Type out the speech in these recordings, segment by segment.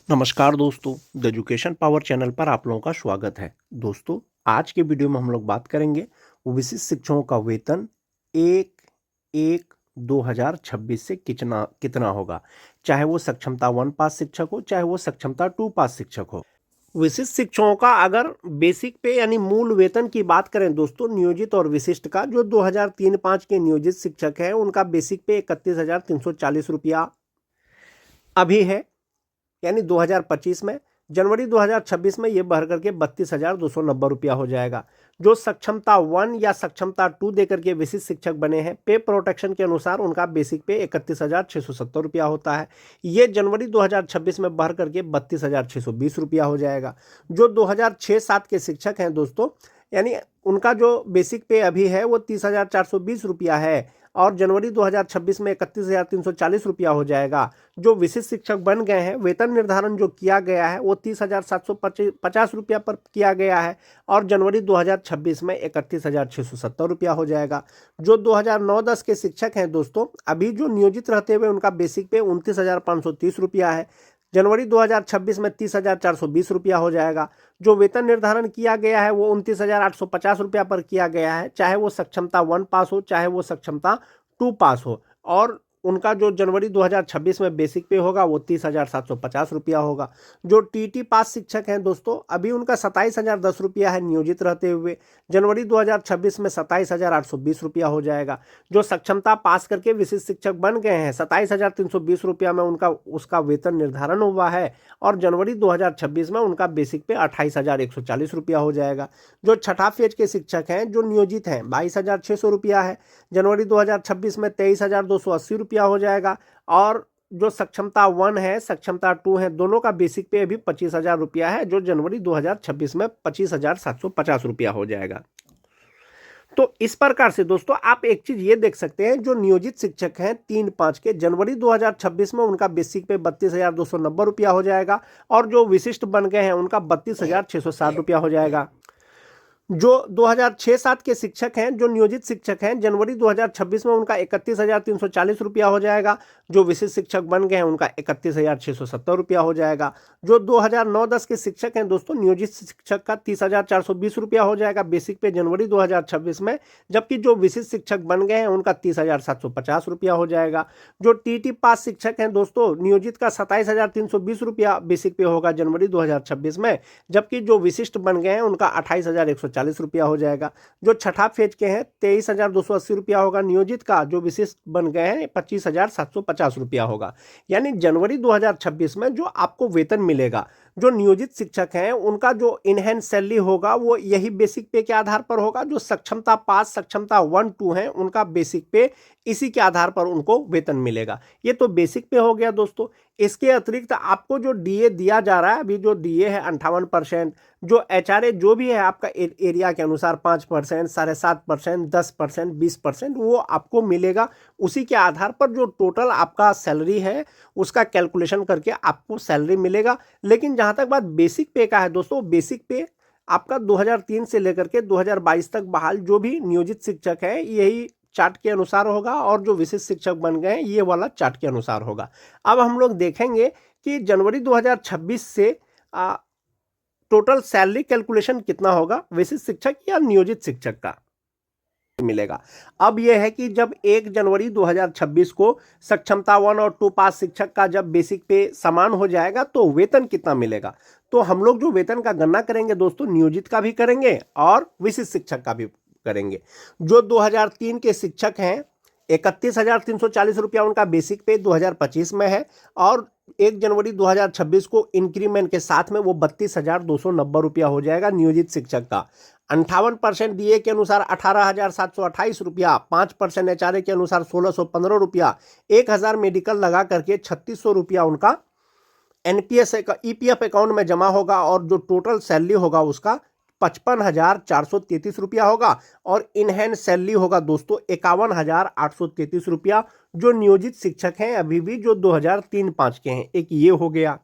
नमस्कार दोस्तों, the education power channel पर आप लोगों का स्वागत है। दोस्तों, आज के वीडियो में हम लोग बात करेंगे विशिष्ट शिक्षकों का वेतन 1/1/2026 से कितना कितना होगा, चाहे वो सक्षमता 1 पास शिक्षक हो, चाहे वो सक्षमता 2 पास शिक्षक हो। विशिष्ट शिक्षकों का अगर बेसिक पे यानी मूल वेतन की बात करें दोस्तों, नियोजित और विशिष्ट का, जो 2003-05 के नियोजित शिक्षक हैं उनका बेसिक पे 31,340 रुपया अभी है, यानी 2025 में। जनवरी 2026 में ये बढ़ करके 32,290 रुपया हो जाएगा। जो सक्षमता 1 या सक्षमता 2 देकर के विशिष्ट शिक्षक बने हैं, पे प्रोटेक्शन के अनुसार उनका बेसिक पे 31,670 रुपया होता है। ये जनवरी 2026 में बढ़ करके 32,620 रुपया हो जाएगा। जो 2006-07 के शिक्षक हैं दोस्तों, यानी उनका जो बेसिक पे अभी है वो 30,420 रुपया है, और जनवरी 2026 में 31,340 रुपया हो जाएगा। जो विशिष्ट शिक्षक बन गए हैं, वेतन निर्धारण जो किया गया है वो 30,750 रुपया पर किया गया है, और जनवरी 2026 में 31,670 रुपया हो जाएगा। जो 2009-10 के शिक्षक हैं दोस्तों, अभी जो नियोजित रहते हुए उनका बेसिक पे 29,530 रुपया है, जनवरी 2026 में 30,420 रुपया हो जाएगा। जो वेतन निर्धारण किया गया है वो 29,850 रुपया पर किया गया है, चाहे वो सक्षमता 1 पास हो, चाहे वो सक्षमता 2 पास हो। और उनका जो जनवरी 2026 में बेसिक पे होगा वो 30,750 रुपया होगा। जो टीटी पास शिक्षक हैं दोस्तों, अभी उनका 27,010 रुपया है नियोजित रहते हुए, जनवरी 2026 में 27,820 रुपया हो जाएगा। जो सक्षमता पास करके विशिष्ट शिक्षक बन गए हैं, 27,320 रुपया में उनका उसका वेतन निर्धारण हुआ है, और जनवरी 2026 में उनका बेसिक पे 28,140 रुपया हो जाएगा। जो छठा फेज के शिक्षक हैं जो नियोजित हैं, 22,600 रुपया है, जनवरी 2026 में 23,280 रुपया हो जाएगा। और जो सक्षमता 1 है, सक्षमता 2 है, दोनों का बेसिक पे अभी 25,000 रुपया है, जो जनवरी 2026 में 25,750 रुपया हो जाएगा। तो इस प्रकार से दोस्तों आप एक चीज ये देख सकते हैं, जो नियोजित शिक्षक हैं 3-5 के, जनवरी 2026 में उनका बेसिक पे 32,290 रुपया हो जाएगा, और जो विशिष्ट बन गए हैं उनका 32,660 रुपया हो जाएगा। जो 2006-07 के शिक्षक हैं, जो नियोजित शिक्षक हैं, जनवरी 2026 में उनका 31,340 रुपया हो जाएगा। जो विशिष्ट शिक्षक बन गए हैं उनका 31,670 रुपया हो जाएगा। जो 2009-10 के शिक्षक हैं दोस्तों, नियोजित शिक्षक का 30,420 रुपया हो जाएगा बेसिक पे जनवरी 2026 में, जबकि जो विशिष्ट शिक्षक बन गए हैं उनका 30,750 रुपया हो जाएगा। जो टीटी पास शिक्षक हैं दोस्तों, नियोजित का 27,320 रुपया बेसिक पे होगा जनवरी 2026 में, जबकि जो विशिष्ट बन गए हैं उनका 28,140 रुपया हो जाएगा। जो छठा फेज के हैं 23,280 रुपया होगा नियोजित का, जो विशिष्ट बन गए हैं 25,750 रुपया होगा। यानी जनवरी 2026 में जो आपको वेतन मिलेगा, जो नियोजित शिक्षक हैं उनका जो इनहैंस सैलरी होगा वो यही बेसिक पे के आधार पर होगा। जो सक्षमता पास, सक्षमता 1-2 हैं, उनका बेसिक पे इसी के आधार पर उनको वेतन मिलेगा। ये तो बेसिक पे हो गया दोस्तों। इसके अतिरिक्त आपको जो डीए दिया जा रहा है, अभी जो डीए है 58%, जो एचआरए जो भी है आपका एरिया के अनुसार 5%, 7.5%, 10%, 20%, वो आपको मिलेगा। उसी के आधार पर जो टोटल आपका सैलरी है उसका कैलकुलेशन करके आपको सैलरी मिलेगा। लेकिन जहाँ तक बात बेसिक पे का है दोस्तों, बेसिक पे आपका 2003 से लेकर के 2022 तक बहाल जो भी नियोजित शिक्षक है यही चार्ट के अनुसार होगा, और जो विशिष्ट शिक्षक बन गए हैं ये वाला चार्ट के अनुसार होगा। अब हम लोग देखेंगे कि जनवरी 2026 से टोटल सैलरी कैलकुलेशन कितना होगा विशिष्ट शिक्षक या नियोजित शिक्षक का मिलेगा। अब यह है कि जब 1 जनवरी 2026 को सक्षमता 1 और 2 पास शिक्षक का जब बेसिक पे समान हो जाएगा तो वेतन कितना मिलेगा। तो हम लोग जो वेतन का गणना करेंगे दोस्तों, नियोजित का भी करेंगे और विशिष्ट शिक्षक का भी करेंगे। जो 2003 के शिक्षक हैं 31,340 रुपया उनका बेसिक पे 2025 में है, और 1 जनवरी 2026 को इंक्रीमेंट के साथ में वो 32,290 रुपया हो जाएगा नियोजित शिक्षक का। 58% डीए के अनुसार 18,728 रुपया, 5% एचआरए के अनुसार 1,615 रुपया, 1,000 मेडिकल लगा करके 3,600 रुपया उनका एनपीएस ईपीएफ अकाउंट में जमा होगा, और जो टोटल सैलरी होगा उसका 55,433 रुपया होगा, और इनहैंड सैलरी होगा दोस्तों 51,833 रुपया। जो नियोजित शिक्षक हैं अभी भी जो 2003-05 के हैं, एक ये हो गया।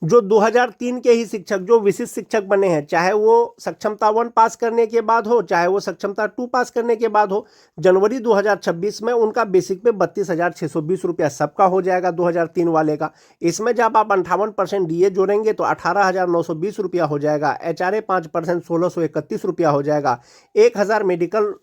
जो 2003 के ही शिक्षक जो विशिष्ट शिक्षक बने हैं, चाहे वो सक्षमता 1 पास करने के बाद हो, चाहे वो सक्षमता 2 पास करने के बाद हो, जनवरी 2026 में उनका बेसिक पे 32,620 रुपया सबका हो जाएगा 2003 वाले का। इसमें जब आप 58% डीए जोड़ेंगे तो 18,920 रुपया हो जाएगा। HRA 5% 1,631 रुपया हो जाएगा। 1,000 मेडिकल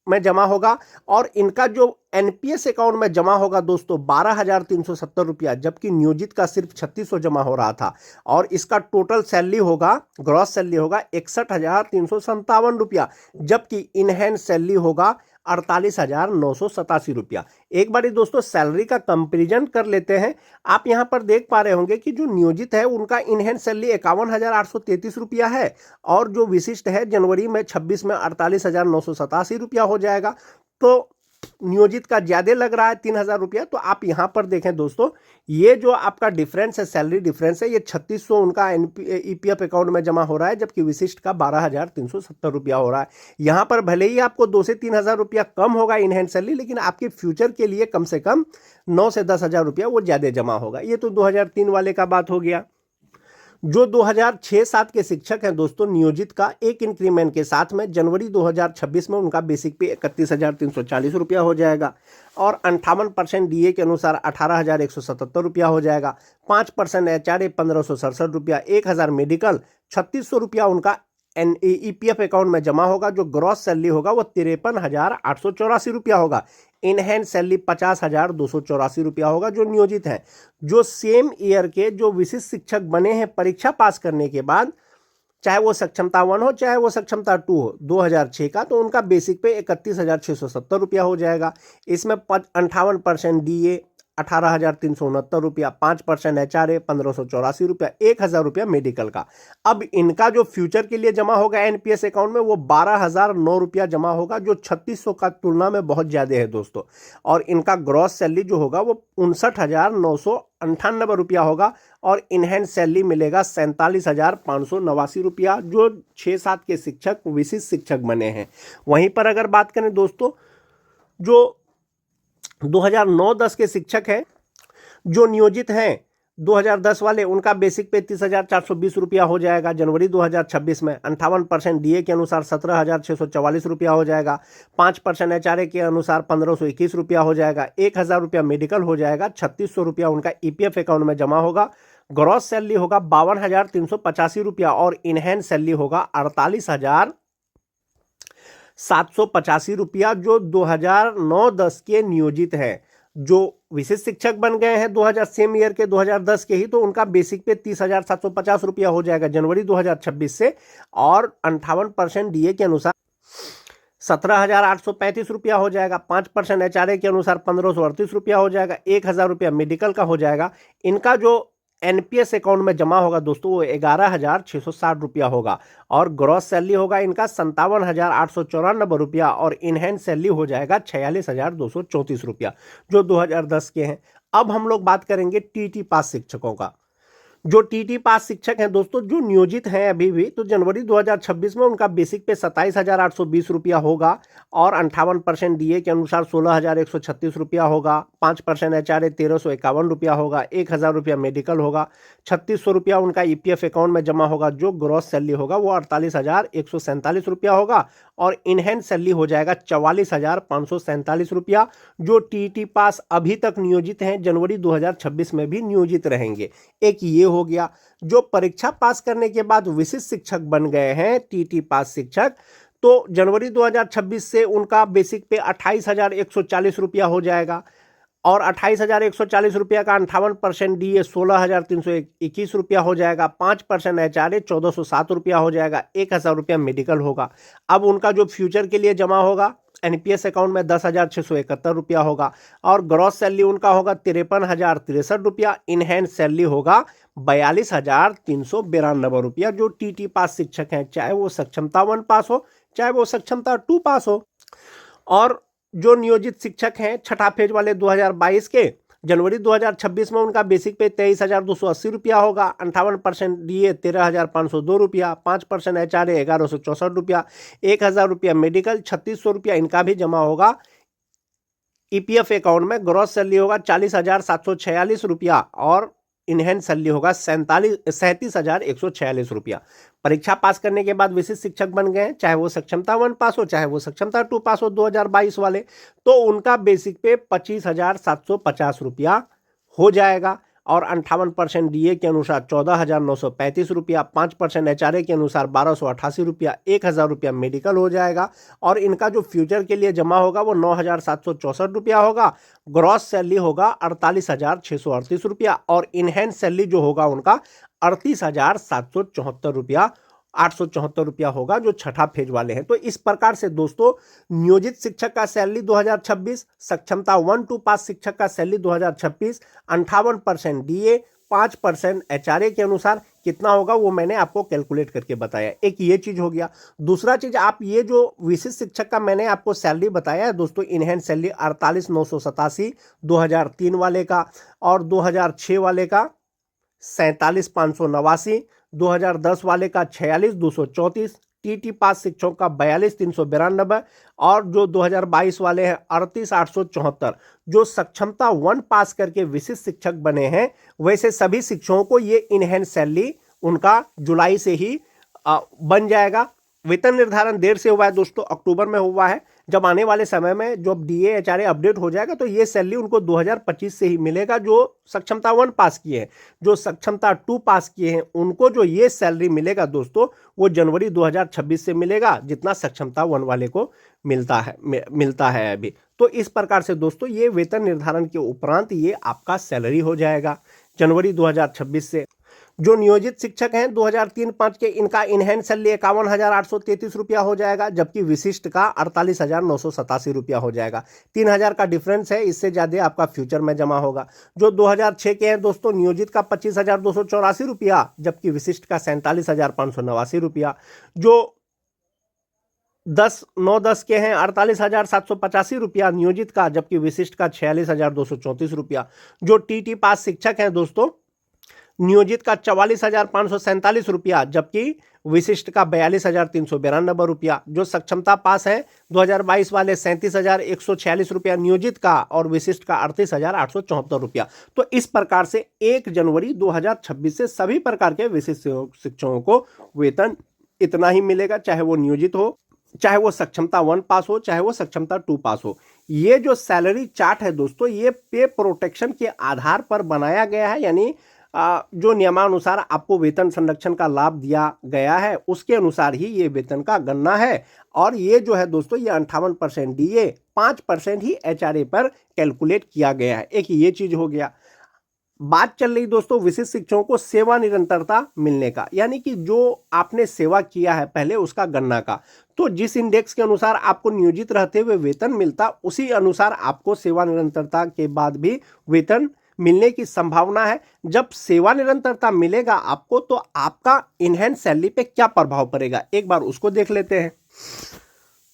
में जमा होगा और इनका जो एनपीएस अकाउंट में जमा होगा दोस्तों 12,370 रुपया, जबकि नियोजित का सिर्फ 3,600 जमा हो रहा था। और इसका टोटल सैलरी होगा, ग्रॉस सैलरी होगा 61,357 रुपया, जबकि इनहैंड सैलरी होगा 48,987 रुपया। एक बारी दोस्तों सैलरी का कंपैरिजन कर लेते हैं। आप यहां पर देख पा रहे होंगे कि जो नियोजित है उनका इनहैंड सैलरी 51,833 रुपया है और जो विशिष्ट है जनवरी में 26 में 48,987 रुपया हो जाएगा। तो नियोजित का ज्यादा लग रहा है 3,000 रुपया। तो आप यहां पर देखें दोस्तों, ये जो आपका डिफरेंस है, सैलरी डिफरेंस है, ये 3,600 उनका ईपीएफ अकाउंट में जमा हो रहा है, जबकि विशिष्ट का 12,370 रुपया हो रहा है। यहां पर भले ही आपको 2 से 3,000 रुपया कम होगा इनहैंड सैलरी, लेकिन आपके फ्यूचर के लिए कम से कम 9 से 10,000 रुपया वो ज्यादा जमा होगा। ये तो 2003 वाले का बात हो गया। जो 2006-7 के शिक्षक हैं दोस्तों, नियोजित का एक इंक्रीमेंट के साथ में जनवरी 2026 में उनका बेसिक पे 31,340 रुपया हो जाएगा और 58% डीए के अनुसार 18,177 रुपया हो जाएगा। 5% HRA 1,567 रुपया, 1,000 मेडिकल, 3,600 रुपया उनका ईपीएफ अकाउंट में जमा होगा। जो ग्रॉस सैलरी होगा वो 53,884 रुपया होगा। इनहैंड सैलरी 50,284 रुपया होगा जो नियोजित है। जो सेम ईयर के जो विशिष्ट शिक्षक बने हैं परीक्षा पास करने के बाद, चाहे वो सक्षमता 1 हो चाहे वो सक्षमता 2 हो, 2006 का, तो उनका बेसिक पे 31,670 रुपया हो जाएगा। इसमें 58% डीए 18,369 रुपया, 5% HRA 1,584 रुपया, 1,000 रुपया मेडिकल का। अब इनका जो फ्यूचर के लिए जमा होगा एनपीएस अकाउंट में वो 12,009 रुपया जमा होगा, जो 3,600 का तुलना में बहुत ज्यादा है दोस्तों। और इनका ग्रॉस सैलरी जो होगा वो 59,998 रुपया होगा और इनहैंड सैलरी मिलेगा 47,589 रुपया, जो 6-7 के शिक्षक विशिष्ट शिक्षक बने हैं। वहीं पर अगर बात करें दोस्तों, जो 2009-10 के शिक्षक हैं जो नियोजित हैं 2010 वाले, उनका बेसिक पे 30,420 रुपया हो जाएगा जनवरी 2026 में। 58% डीए के अनुसार 17,644 रुपया हो जाएगा। 5% HRA के अनुसार 1,521 रुपया हो जाएगा। 1,000 रुपया मेडिकल हो जाएगा। 3,600 रुपया उनका ईपीएफ अकाउंट में जमा होगा। ग्रॉस सैलरी होगा 52,385 रुपया और इनहैंड सैलरी होगा 48,785 रुपया, जो 2009-10 के नियोजित है। जो विशिष्ट शिक्षक बन गए हैं 2000 सेम ईयर के 2010 के ही, तो उनका बेसिक पे 30,750 रुपया हो जाएगा जनवरी 2026 से और 58% डीए के अनुसार 17,835 रुपया हो जाएगा। 5% HRA के अनुसार 1,538 रुपया हो जाएगा। 1,000 रुपया मेडिकल का हो जाएगा। इनका जो एनपीएस अकाउंट में जमा होगा दोस्तों वो 11,660 रुपया होगा और ग्रॉस सैलरी होगा इनका 57,894 रुपया और इनहैंड सैलरी हो जाएगा 46,234 रुपया, जो 2010 के हैं। अब हम लोग बात करेंगे टीटी पास शिक्षकों का। जो टीटी पास शिक्षक हैं दोस्तों, जो नियोजित हैं अभी भी, तो जनवरी 2026 में उनका बेसिक पे 27,820 रुपया होगा और 58% डीए के अनुसार 16,136 रुपया होगा। 5% HRA 1,351 रुपया होगा। 1,000 रुपया मेडिकल होगा। 3,600 रुपया उनका ईपीएफ अकाउंट में जमा होगा। जो ग्रॉस सैलरी होगा वो 48,147 रुपया होगा और इनहैंड सैलरी हो जाएगा 44,547 रुपया। जो टीटी पास अभी तक नियोजित हैं जनवरी 2026 में भी नियोजित रहेंगे। एक ये हो गया। जो परीक्षा पास करने के बाद विशिष्ट शिक्षक बन गए हैं टीटी पास शिक्षक, तो जनवरी 2026 से उनका बेसिक पे 28,140 रुपया हो जाएगा और 28,140 रुपया का 58% डीए 16,321 रुपया हो जाएगा। 5% HRA 1,407 रुपया हो जाएगा। 1,000 रुपया मेडिकल होगा। अब उनका जो फ्यूचर के लिए जमा होगा एनपीएस अकाउंट में 10,671 रुपया होगा और ग्रॉस सैलरी उनका होगा 53,063 रुपया। इनहैंड सैलरी होगा 42,392 रुपया। जो टीटी पास शिक्षक हैं, चाहे वो सक्षमता 1 पास हो चाहे वो सक्षमता 2 पास हो। और जो नियोजित शिक्षक हैं छठा फेज वाले 2022 के, जनवरी 2026 में उनका बेसिक पे 23,280 रुपया होगा। 58% डीए 13,502 रुपया। 5% HRA 1,164 रुपया। 1,000 रुपया मेडिकल, 3,600 रुपया इनका भी जमा होगा ईपीएफ अकाउंट में। ग्रॉस सैलरी होगा 40,746 रुपया और इनहेंस सैलरी होगा 37,146 रुपया। परीक्षा पास करने के बाद विशिष्ट शिक्षक बन गए, चाहे वो सक्षमता 1 पास हो, चाहे वो सक्षमता 2 पास हो 2022 वाले, तो उनका बेसिक पे 25,750 रुपया हो जाएगा। और 58% डीए के अनुसार 14,935 रुपया, 5% एचआरए के अनुसार 1,288 रुपया, 1,000 रुपया मेडिकल हो जाएगा। और इनका जो फ्यूचर के लिए जमा होगा वो 9,764 रुपया होगा। ग्रॉस सैलरी होगा 48,638 रुपया और इनहेंस सैलरी जो होगा उनका 38,774 रुपया 874 रुपया होगा, जो छठा फेज वाले हैं। तो इस प्रकार से दोस्तों नियोजित शिक्षक का सैलरी 2026, सक्षमता 1-2 पास शिक्षक का सैलरी 2026, 58% डीए, 5% एचआरए के अनुसार कितना होगा वो मैंने आपको कैलकुलेट करके बताया। एक ये चीज हो गया। दूसरा चीज, आप ये जो विशिष्ट शिक्षक का मैंने आपको सैलरी बताया है दोस्तों, इनहेंस सैलरी 48,987 2003 वाले का, और 2006 वाले का 47,589, 2010 वाले का 46,234, टीटी पास शिक्षकों का 42,392 और जो 2022 वाले हैं 38,874। जो सक्षमता 1 पास करके विशिष्ट शिक्षक बने हैं, वैसे सभी शिक्षकों को ये इनहेंस सैलरी उनका जुलाई से ही बन जाएगा। वेतन निर्धारण देर से हुआ है दोस्तों, अक्टूबर में हुआ है। जब आने वाले समय में जब डीए एचआरए अपडेट हो जाएगा तो ये सैलरी उनको 2025 से ही मिलेगा, जो सक्षमता 1 पास किए हैं। जो सक्षमता 2 पास किए हैं उनको जो ये सैलरी मिलेगा दोस्तों, वो जनवरी 2026 से मिलेगा, जितना सक्षमता 1 वाले को मिलता है अभी। तो इस प्रकार से दोस्तों ये वेतन निर्धारण के उपरांत ये आपका सैलरी हो जाएगा जनवरी 2026 से। जो नियोजित शिक्षक हैं 2003-5 के, इनका इनहेंस सैलरी 51,833 रुपया हो जाएगा, जबकि विशिष्ट का 48,987 रुपया हो जाएगा। 3,000 का डिफरेंस है, इससे ज़्यादा आपका फ्यूचर में जमा होगा। जो 2006 के हैं दोस्तों, नियोजित का 25,284 रुपया, जबकि विशिष्ट का 47,589 रुपया। जो 9-10 के हैं 48,785 रुपया नियोजित का, जबकि विशिष्ट का 46,234 रुपया। जो टीटी पास शिक्षक हैं दोस्तों, नियोजित का 44,547 रुपया, जबकि विशिष्ट का 42,392 रुपया। जो सक्षमता पास है 2022 वाले 37,146 रुपया नियोजित का, और विशिष्ट का 38,874 रुपया। तो इस प्रकार से 1 जनवरी 2026 से सभी प्रकार के विशिष्ट शिक्षकों को वेतन इतना ही मिलेगा, चाहे वो नियोजित हो, चाहे वो सक्षमता 1 पास हो, चाहे वो सक्षमता 2 पास हो। ये जो सैलरी चार्ट है दोस्तों, ये पे प्रोटेक्शन के आधार पर बनाया गया है, यानी जो नियमानुसार आपको वेतन संरक्षण का लाभ दिया गया है उसके अनुसार ही ये वेतन का गणना है। और ये जो है दोस्तों, ये 58% डीए, 5% ही एचआरए पर कैलकुलेट किया गया है। एक ये चीज हो गया। बात चल रही दोस्तों विशिष्ट शिक्षकों को सेवा निरंतरता मिलने का, यानी कि जो आपने सेवा किया है पहले उसका गणना का। तो जिस इंडेक्स के अनुसार आपको नियोजित रहते हुए वेतन मिलता, उसी अनुसार आपको सेवा निरंतरता के बाद भी वेतन मिलने की संभावना है। जब सेवा निरंतरता मिलेगा आपको, तो आपका इनहेंस सैलरी पे क्या प्रभाव पड़ेगा, एक बार उसको देख लेते हैं।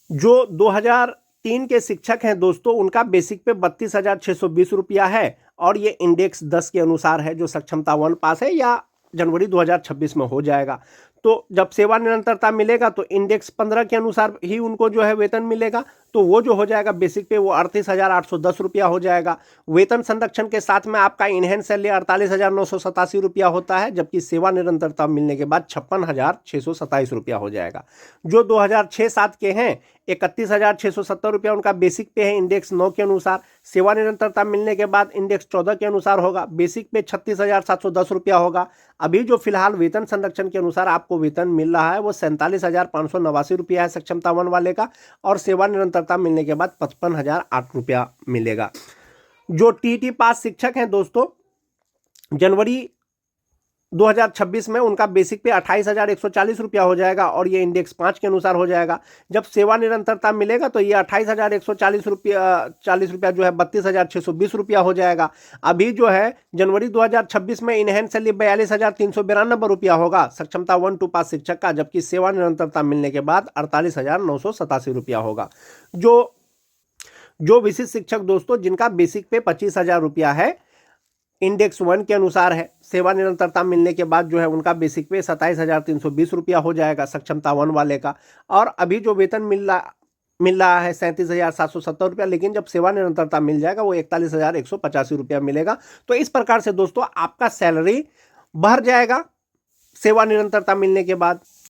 जो 2003 के शिक्षक हैं दोस्तों, उनका बेसिक पे 32,620 रुपया है, और ये इंडेक्स 10 के अनुसार है, जो सक्षमता 1 पास है या जनवरी 2026 में हो जाएगा। तो जब सेवा निरंतरता मिलेगा तो इंडेक्स 15 के अनुसार ही उनको जो है वेतन मिलेगा, तो वो जो हो जाएगा बेसिक पे वो 38,810 रुपया हो जाएगा। वेतन संरक्षण के साथ में आपका इनहेंस सैलरी 48,987 रुपया होता है, जबकि सेवा निरंतरता मिलने के बाद 56,627 रुपया हो जाएगा। जो 2006-7 के हैं 31,670 रुपया उनका बेसिक पे है, इंडेक्स 9 के अनुसार। सेवा निरंतरता मिलने के बाद इंडेक्स 14 के अनुसार होगा, बेसिक पे 36,710 रुपया होगा। अभी जो फिलहाल वेतन संरक्षण के अनुसार आपको वेतन मिल रहा है वो 47,589 रुपया है सक्षमता 1 वाले का, और सेवा निरंतरता मिलने के बाद 55,008 रुपया मिलेगा। जो टीटी पास शिक्षक हैं दोस्तों, जनवरी 2026 में उनका बेसिक पे 28,140 रुपया हो जाएगा, और ये इंडेक्स 5 के अनुसार हो जाएगा। जब सेवा निरंतरता मिलेगा तो ये 28,140 रुपया जो है 32,620 रुपया हो जाएगा। अभी जो है जनवरी 2026 में इनहेंस सैलरी 42,392 रुपया होगा सक्षमता 1-2 पास शिक्षक का, जबकि सेवा निरंतरता मिलने के बाद 48,987 रुपया होगा। जो विशिष्ट शिक्षक दोस्तों, जिनका बेसिक पे 25,000 रुपया है, इंडेक्स 1 के अनुसार है, सेवा निरंतरता मिलने के बाद जो है उनका बेसिक पे 27,320 रुपया हो जाएगा सक्षमता 1 वाले का। और अभी जो वेतन मिल रहा मिल रहा है 37,770 रुपया, लेकिन जब सेवा निरंतरता मिल जाएगा वो 41,185 रुपया मिलेगा। तो इस प्रकार से दोस्तों आपका सैलरी बढ़ जाएगा सेवा निरंतरता मिलने के बाद।